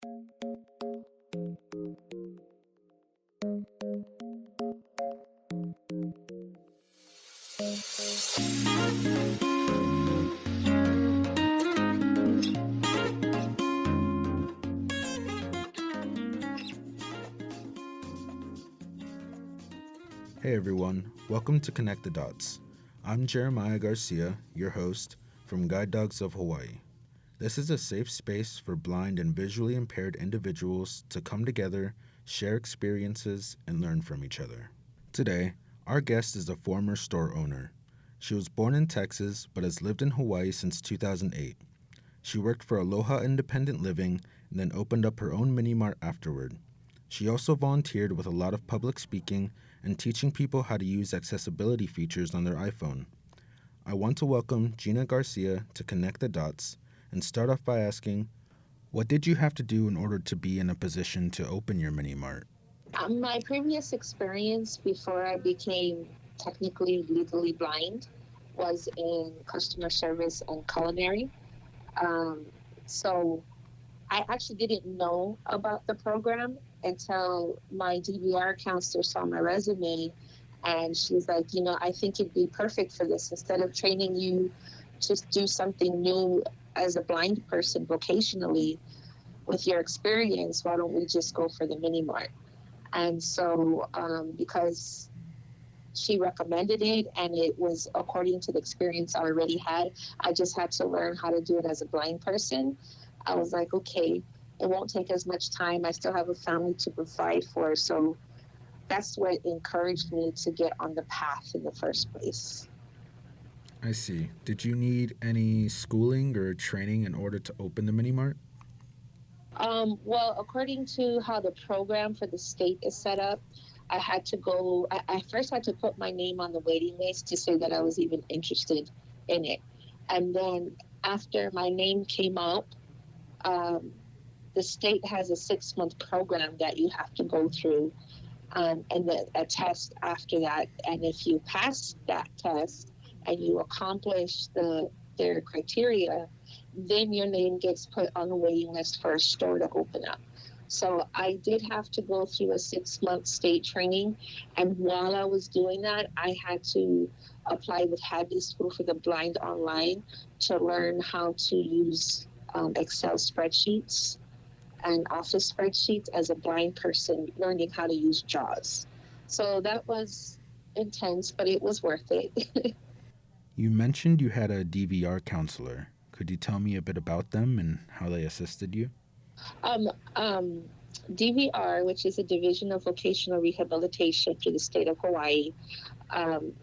Hey everyone, welcome to Connect the Dots. I'm Jeremiah Garcia, your host from Guide Dogs of Hawaii. This is a safe space for blind and visually impaired individuals to come together, share experiences, and learn from each other. Today, our guest is a former store owner. She was born in Texas but has lived in Hawaii since 2008. She worked for Aloha Independent Living and then opened up her own mini mart afterward. She also volunteered with a lot of public speaking and teaching people how to use accessibility features on their iPhone. I want to welcome Gina Garcia to Connect the Dots and start off by asking, what did you have to do in order to be in a position to open your mini mart? My previous experience before I became technically legally blind was in customer service and culinary. So I actually didn't know about the program until my DVR counselor saw my resume, and she's like, I think it'd be perfect for this. Instead of training you to do something new as a blind person vocationally with your experience, why don't we just go for the mini mart? And so because she recommended it and it was according to the experience I already had, I just had to learn how to do it as a blind person. I was like, okay, it won't take as much time. I still have a family to provide for. So that's what encouraged me to get on the path in the first place. I see. Did you need any schooling or training in order to open the mini mart? Well, according to how the program for the state is set up, I had to go, I first had to put my name on the waiting list to say that I was even interested in it. And then after my name came up, the state has a 6-month program that you have to go through, and a test after that. And if you pass that test and you accomplish their criteria, then your name gets put on the waiting list for a store to open up. So I did have to go through a 6-month state training. And while I was doing that, I had to apply with Hadley School for the Blind online to learn how to use Excel spreadsheets and Office spreadsheets as a blind person, learning how to use JAWS. So that was intense, but it was worth it. You mentioned you had a DVR counselor. Could you tell me a bit about them and how they assisted you? Um, um, DVR, which is a Division of Vocational Rehabilitation through the state of Hawaii,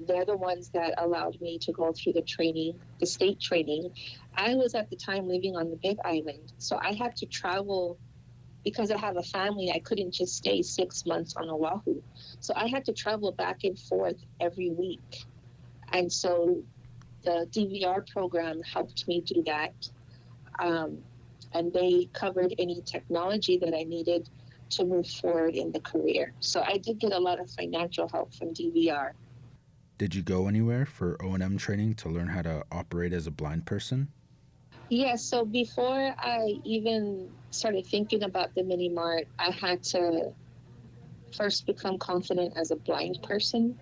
they're the ones that allowed me to go through the training, the state training. I was at the time living on the Big Island, so I had to travel because I have a family. I couldn't just stay 6 months on Oahu. So I had to travel back and forth every week. And so the DVR program helped me do that. And they covered any technology that I needed to move forward in the career. So I did get a lot of financial help from DVR. Did you go anywhere for O&M training to learn how to operate as a blind person? Yeah, so before I even started thinking about the mini mart, I had to first become confident as a blind person.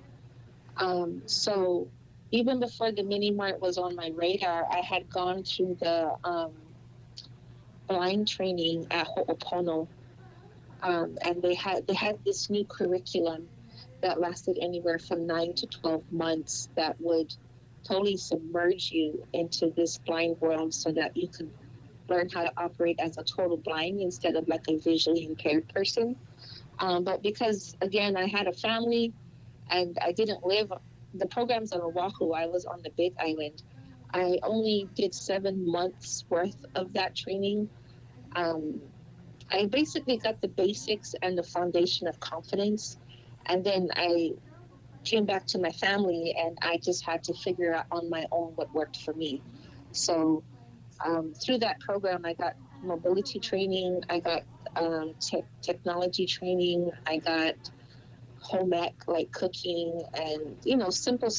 So even before the mini mart was on my radar, I had gone through the blind training at Ho'opono, and they had this new curriculum that lasted anywhere from 9 to 12 months that would totally submerge you into this blind world so that you could learn how to operate as a total blind instead of like a visually impaired person. But because, again, I had a family and I didn't live, the program's on Oahu, I was on the Big Island. I only did 7 months worth of that training. I basically got the basics and the foundation of confidence. And then I came back to my family and I just had to figure out on my own what worked for me. So through that program, I got mobility training, I got technology training, I got home ec, like cooking and, simple,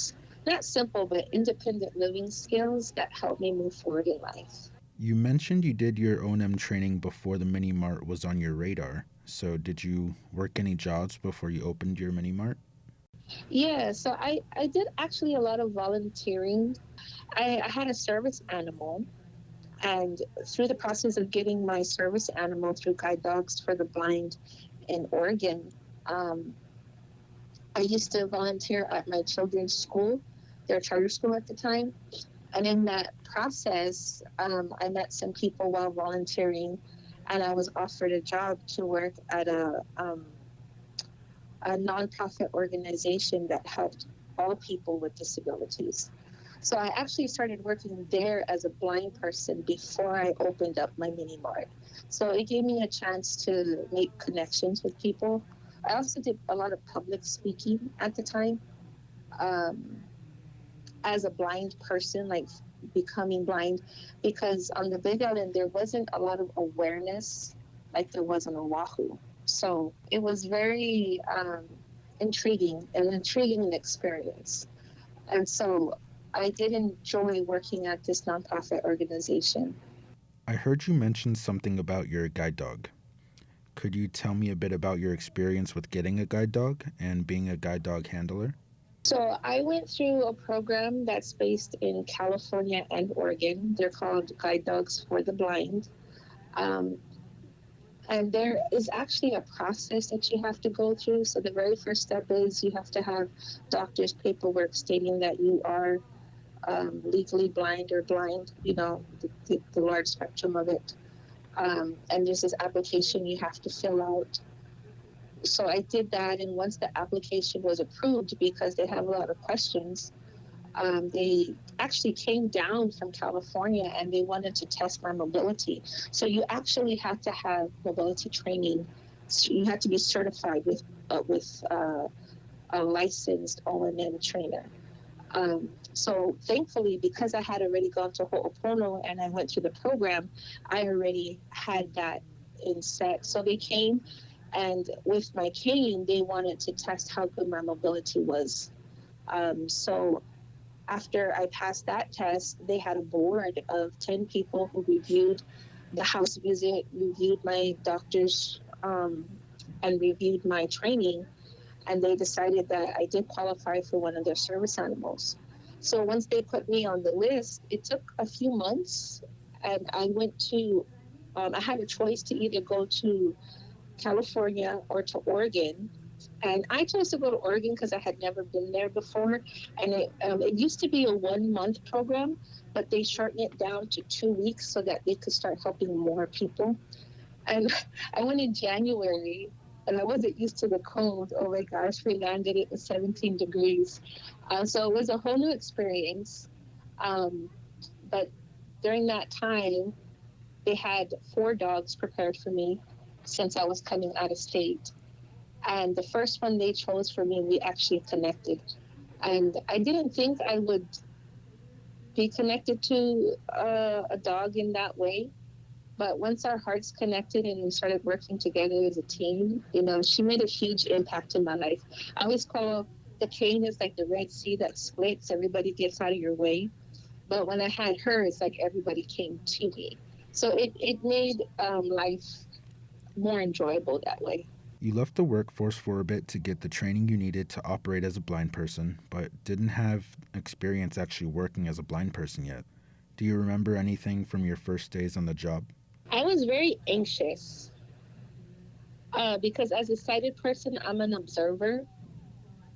not simple, but independent living skills that helped me move forward in life. You mentioned you did your O&M training before the mini mart was on your radar. So, did you work any jobs before you opened your mini mart? Yeah, so I did actually a lot of volunteering. I had a service animal, and through the process of getting my service animal through Guide Dogs for the Blind in Oregon, um, I used to volunteer at my children's school, their charter school at the time. And in that process, I met some people while volunteering, and I was offered a job to work at a nonprofit organization that helped all people with disabilities. So I actually started working there as a blind person before I opened up my mini mart. So it gave me a chance to make connections with people. I also did a lot of public speaking at the time. Um, as a blind person, like becoming blind, because on the Big Island there wasn't a lot of awareness like there was on Oahu. So it was very intriguing, an intriguing experience. And so I did enjoy working at this nonprofit organization. I heard you mention something about your guide dog. Could you tell me a bit about your experience with getting a guide dog and being a guide dog handler? So I went through a program that's based in California and Oregon. They're called Guide Dogs for the Blind. Um, And there is actually a process that you have to go through. So the very first step is you have to have doctor's paperwork stating that you are legally blind or blind, the large spectrum of it. And there's this application you have to fill out. So I did that. And once the application was approved, because they have a lot of questions, they actually came down from California and they wanted to test my mobility. So you actually have to have mobility training. So you have to be certified with a licensed O&M trainer. So thankfully, because I had already gone to Ho'opono and I went through the program, I already had that in set. So they came, and with my cane, they wanted to test how good my mobility was. So after I passed that test, they had a board of 10 people who reviewed the house visit, reviewed my doctor's, and reviewed my training. And they decided that I did qualify for one of their service animals. So once they put me on the list, it took a few months. And I had a choice to either go to California or to Oregon. And I chose to go to Oregon because I had never been there before. And it used to be a 1 month program, but they shortened it down to 2 weeks so that they could start helping more people. And I went in January and I wasn't used to the cold. Oh my gosh, we landed, it was 17 degrees. So it was a whole new experience. Um, but during that time, they had 4 dogs prepared for me since I was coming out of state. And the first one they chose for me, we actually connected. And I didn't think I would be connected to a dog in that way. But once our hearts connected and we started working together as a team, she made a huge impact in my life. I always call the cane is like the Red Sea that splits, everybody gets out of your way. But when I had her, it's like everybody came to me. So it made life more enjoyable that way. You left the workforce for a bit to get the training you needed to operate as a blind person, but didn't have experience actually working as a blind person yet. Do you remember anything from your first days on the job? I was very anxious because as a sighted person, I'm an observer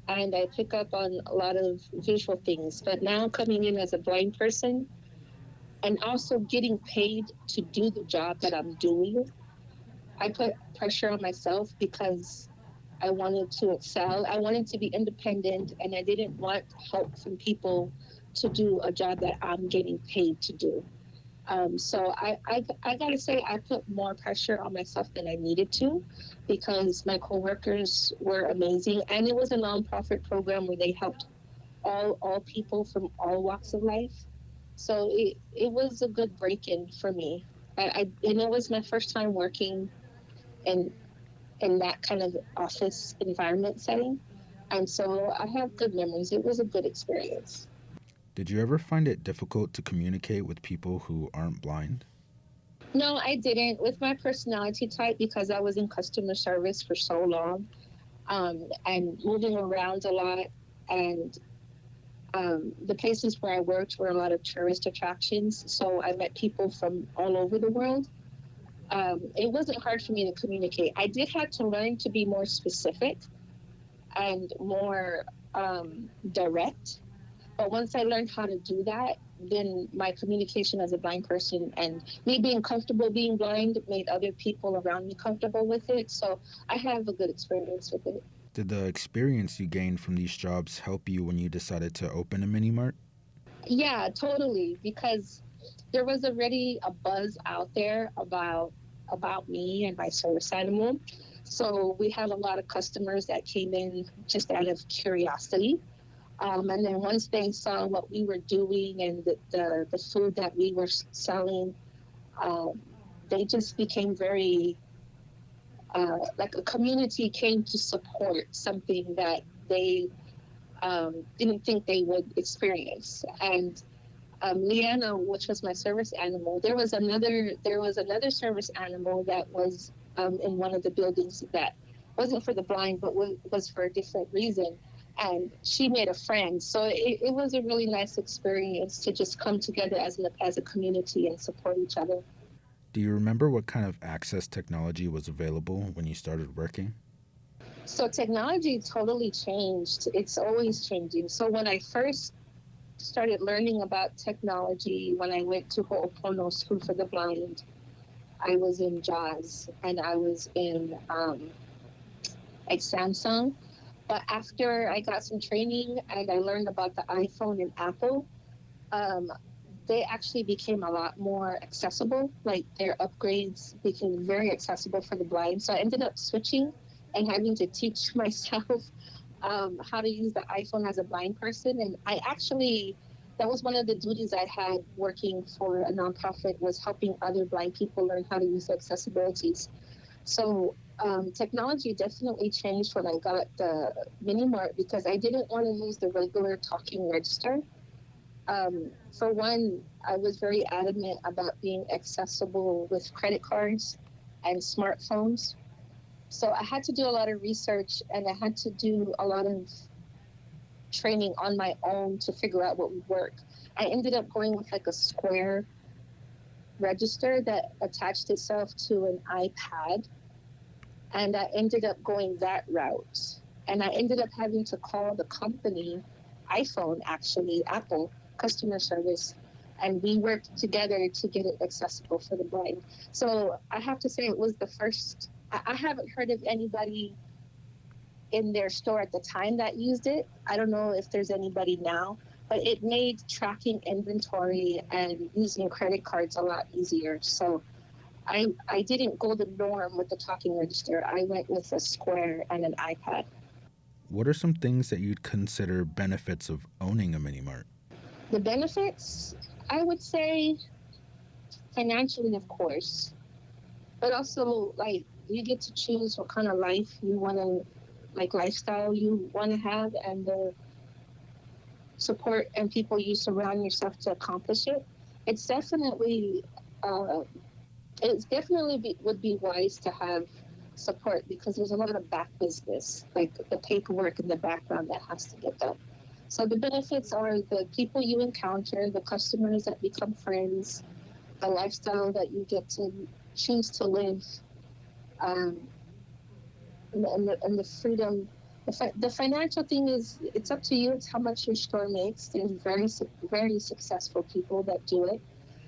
and I pick up on a lot of visual things. But now coming in as a blind person and also getting paid to do the job that I'm doing, I put pressure on myself because I wanted to excel. I wanted to be independent and I didn't want help from people to do a job that I'm getting paid to do. So I gotta say I put more pressure on myself than I needed to because my coworkers were amazing and it was a nonprofit program where they helped all people from all walks of life. So it was a good break in for me. And it was my first time working in in that kind of office environment setting. And so I have good memories. It was a good experience. Did you ever find it difficult to communicate with people who aren't blind? No, I didn't. With my personality type, because I was in customer service for so long, and moving around a lot, and the places where I worked were a lot of tourist attractions. So I met people from all over the world. It wasn't hard for me to communicate. I did have to learn to be more specific and more direct. But once I learned how to do that, then my communication as a blind person and me being comfortable being blind made other people around me comfortable with it. So I have a good experience with it. Did the experience you gained from these jobs help you when you decided to open a mini mart? Yeah, totally. Because there was already a buzz out there about me and my service animal. So we had a lot of customers that came in just out of curiosity. And then once they saw what we were doing and the food that we were selling, um, they just became very, like a community came to support something that they didn't think they would experience. And Leanna, which was my service animal, there was another service animal that was in one of the buildings that wasn't for the blind, but was for a different reason. And she made a friend, so it was a really nice experience to just come together as a community and support each other. Do you remember what kind of access technology was available when you started working? So technology totally changed. It's always changing. So when I first started learning about technology, when I went to Ho'opono School for the Blind, I was in JAWS and I was in like Samsung. But after I got some training and I learned about the iPhone and Apple, um, they actually became a lot more accessible. Like their upgrades became very accessible for the blind. So I ended up switching and having to teach myself how to use the iPhone as a blind person. And I actually, that was one of the duties I had working for a nonprofit, was helping other blind people learn how to use the accessibilities. So technology definitely changed when I got the mini mart because I didn't want to use the regular talking register. For one, I was very adamant about being accessible with credit cards and smartphones. So I had to do a lot of research and I had to do a lot of training on my own to figure out what would work. I ended up going with like a square register that attached itself to an iPad, and I ended up going that route. And I ended up having to call the company, iPhone actually, Apple customer service, and we worked together to get it accessible for the blind. So I have to say it was the first. I haven't heard of anybody in their store at the time that used it. I don't know if there's anybody now, but it made tracking inventory and using credit cards a lot easier. So I didn't go the norm with the talking register. I went with a square and an iPad. What are some things that you'd consider benefits of owning a mini mart? The benefits, I would say financially, of course, but also like you get to choose what kind of life you want to, like lifestyle you want to have, and the support and people you surround yourself to accomplish it. It's definitely, uh, would be wise to have support because there's a lot of back business, like the paperwork in the background that has to get done. So the benefits are the people you encounter, the customers that become friends, the lifestyle that you get to choose to live, um, and the freedom. The financial thing is it's up to you. It's how much your store makes. There's very successful people that do it.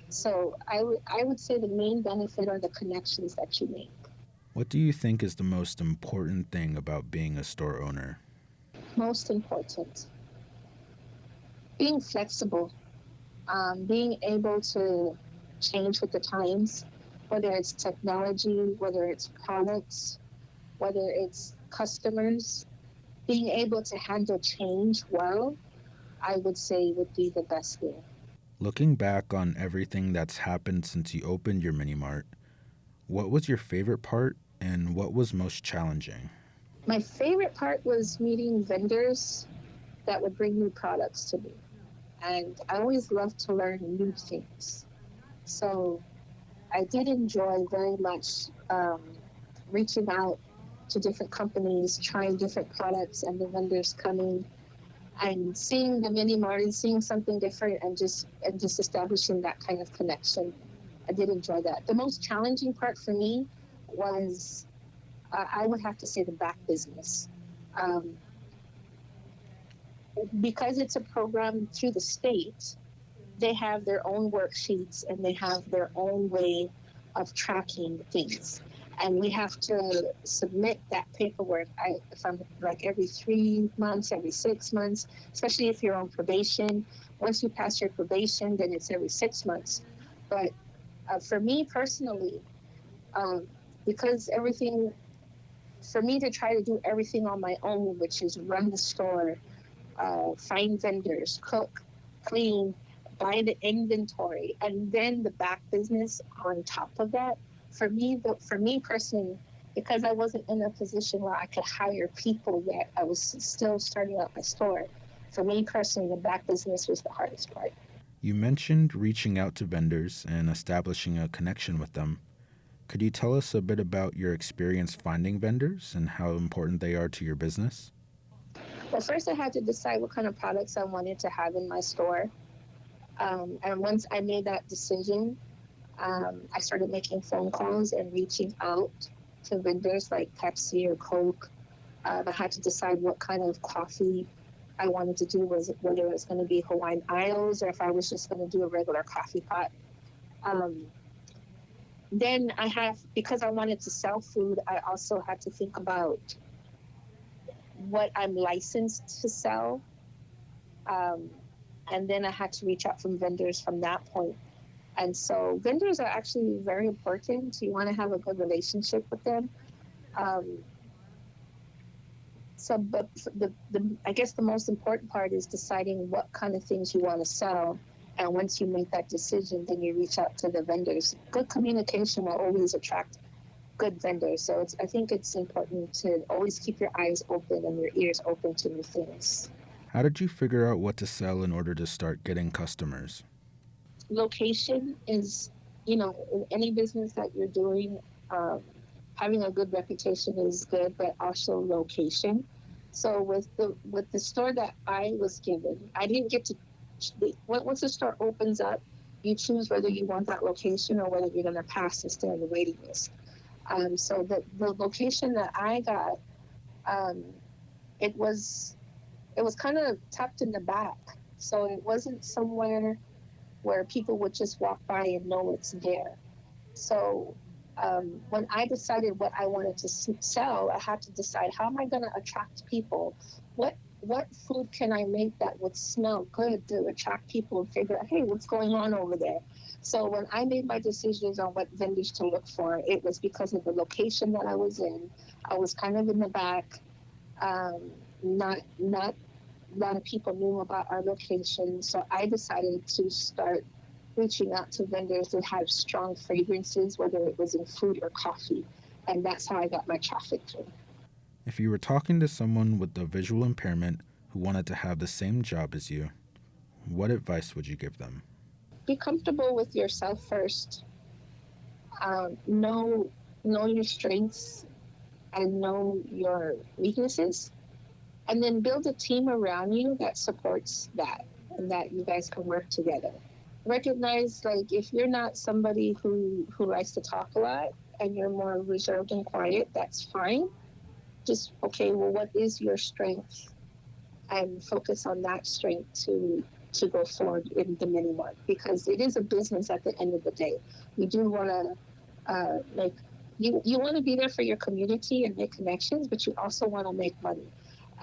So I would say the main benefit are the connections that you make. What do you think is the most important thing about being a store owner? Most important, being flexible, being able to change with the times, whether it's technology, whether it's products, whether it's customers, being able to handle change well, I would say would be the best thing. Looking back on everything that's happened since you opened your mini mart, what was your favorite part and what was most challenging? My favorite part was meeting vendors that would bring new products to me. And I always love to learn new things. So I did enjoy very much reaching out to different companies, trying different products, and the vendors coming and seeing the mini mart and seeing something different, and just establishing that kind of connection. I did enjoy that. The most challenging part for me was, I would have to say, the back business. Um, because it's a program through the state, they have their own worksheets and they have their own way of tracking things. And we have to submit that paperwork. If I'm like every 3 months, every 6 months, especially if you're on probation. Once you pass your probation, then it's every 6 months. But for me personally, um, because everything, for me to try to do everything on my own, which is run the store, find vendors, cook, clean, buy the inventory, and then the back business on top of that. For me personally, because I wasn't in a position where I could hire people yet, I was still starting out my store. For me personally, the back business was the hardest part. You mentioned reaching out to vendors and establishing a connection with them. Could you tell us a bit about your experience finding vendors and how important they are to your business? Well, first I had to decide what kind of products I wanted to have in my store. And once I made that decision, I started making phone calls and reaching out to vendors like Pepsi or Coke. I had to decide what kind of coffee I wanted to do, was whether it was going to be Hawaiian Isles or if I was just going to do a regular coffee pot. Um, then because I wanted to sell food, I also had to think about what I'm licensed to sell. Um, and then I had to reach out from vendors from that point. And so vendors are actually very important. You want to have a good relationship with them. Um, but I guess the most important part is deciding what kind of things you want to sell. And once you make that decision, then you reach out to the vendors. Good communication will always attract good vendors. So I think it's important to always keep your eyes open and your ears open to new things. How did you figure out what to sell in order to start getting customers? Location is, in any business that you're doing, um, having a good reputation is good, but also location. So with the store that I was given, I didn't get to. Once the store opens up, you choose whether you want that location or whether you're going to pass and stay on the waiting list. So the location that I got, um, it was it was kind of tucked in the back, so it wasn't somewhere where people would just walk by and know it's there. So when I decided what I wanted to sell, I had to decide, how am I going to attract people? What food can I make that would smell good to attract people and figure out, hey, what's going on over there? So when I made my decisions on what vendors to look for, it was because of the location that I was in. I was kind of in the back. Not a lot of people knew about our location, so I decided to start reaching out to vendors that have strong fragrances, whether it was in food or coffee, and that's how I got my traffic through. If you were talking to someone with a visual impairment who wanted to have the same job as you, what advice would you give them? Be comfortable with yourself first. Know your strengths and know your weaknesses, and then build a team around you that supports that and that you guys can work together. Recognize, like, if you're not somebody who likes to talk a lot and you're more reserved and quiet, that's fine. Just, okay, well, what is your strength, and focus on that strength to go forward in the mini mart, because it is a business at the end of the day. You do want to like, you want to be there for your community and make connections, but you also want to make money.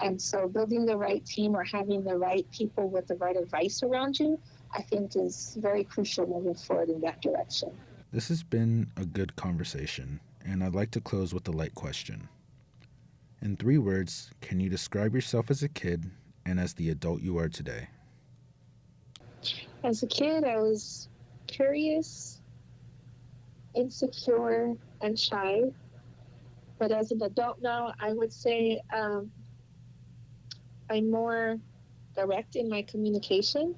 And so building the right team or having the right people with the right advice around you, I think, is very crucial moving forward in that direction. This has been a good conversation, and I'd like to close with a light question. In 3 words, can you describe yourself as a kid and as the adult you are today? As a kid, I was curious, insecure, and shy. But as an adult now, I would say I'm more direct in my communication,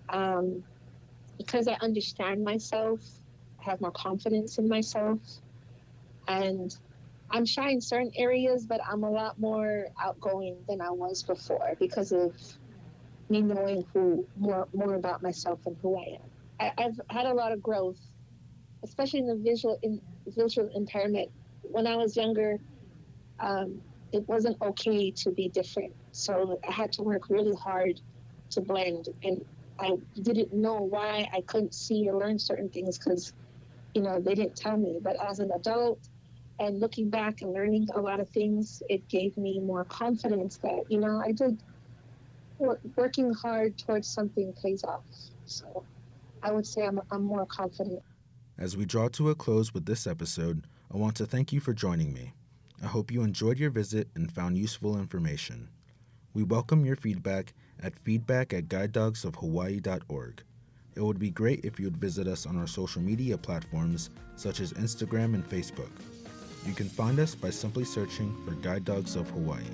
um, because I understand myself. have more confidence in myself. And I'm shy in certain areas, but I'm a lot more outgoing than I was before because of me knowing who more about myself and who I am. I've had a lot of growth, especially in the visual impairment. When I was younger, um, it wasn't okay to be different, so I had to work really hard to blend, and I didn't know why I couldn't see or learn certain things because they didn't tell me. But as an adult and looking back and learning a lot of things, it gave me more confidence that I did working hard towards something pays off. So I would say I'm more confident. As we draw to a close with this episode, I want to thank you for joining me. I hope you enjoyed your visit and found useful information. We welcome your feedback at feedback@guidedogsofhawaii.org. It would be great if you would visit us on our social media platforms such as Instagram and Facebook. You can find us by simply searching for Guide Dogs of Hawaii.